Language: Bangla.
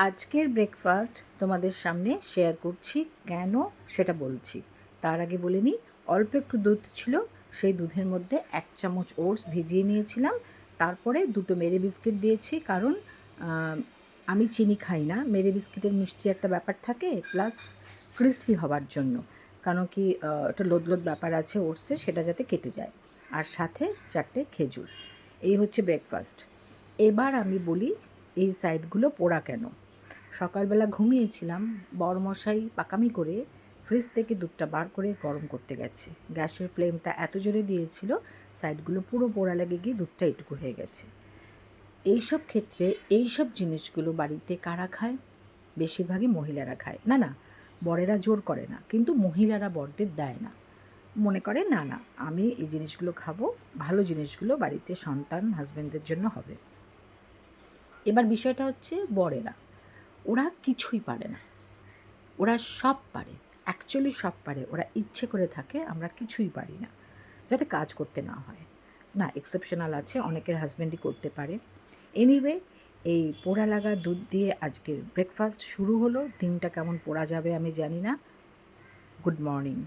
আজকের ব্রেকফাস্ট তোমাদের সামনে শেয়ার করছি, কেন সেটা বলছি। তার আগে বলে নিই, অল্প একটু দুধ ছিল, সেই দুধের মধ্যে 1 চামচ ওটস ভিজিয়ে নিয়েছিলাম। তারপরে 2টো মেরি বিস্কিট দিয়েছি, কারণ আমি চিনি খাই না। মেরি বিস্কিটের মিষ্টি একটা ব্যাপার থাকে, প্লাস ক্রিস্পি হবার জন্য, কারণ কি একটা লোদ লোদ ব্যাপার আছে ওটসে, সেটা যাতে কেটে যায়। আর সাথে 4টে খেজুর। এই হচ্ছে ব্রেকফাস্ট। এবার আমি বলি এই সাইডগুলো পোড়া কেন। সকালবেলা ঘুমিয়েছিলাম, বরমশাই পাকামি করে ফ্রিজ থেকে দুধটা বার করে গরম করতে গেছে। গ্যাসের ফ্লেমটা এত জোরে দিয়েছিল, সাইডগুলো পুরো পোড়া লেগে গিয়ে দুধটা এটুকু হয়ে গেছে। এইসব ক্ষেত্রে এইসব জিনিসগুলো বাড়িতে কারা খায়? বেশিরভাগই মহিলারা খায়। না না, বরেরা জোর করে না, কিন্তু মহিলারা বরদের দেয় না। মনে করে না না, আমি এই জিনিসগুলো খাবো, ভালো জিনিসগুলো বাড়িতে সন্তান হাজব্যান্ডদের জন্য হবে। এবার বিষয়টা হচ্ছে বরেরা, ওরা কিছুই পারে না, ওরা সব পারে, অ্যাকচুয়ালি সব পারে। ওরা ইচ্ছে করে থাকে, আমরা কিছুই পারি না, যাতে কাজ করতে না হয়। না, এক্সেপশনাল আছে, অনেকের হাজব্যান্ডই করতে পারে। এনিওয়ে, এই পোড়া লাগা দুধ দিয়ে আজকের ব্রেকফাস্ট শুরু হলো। দিনটা কেমন পোড়া যাবে আমি জানি না। Good morning.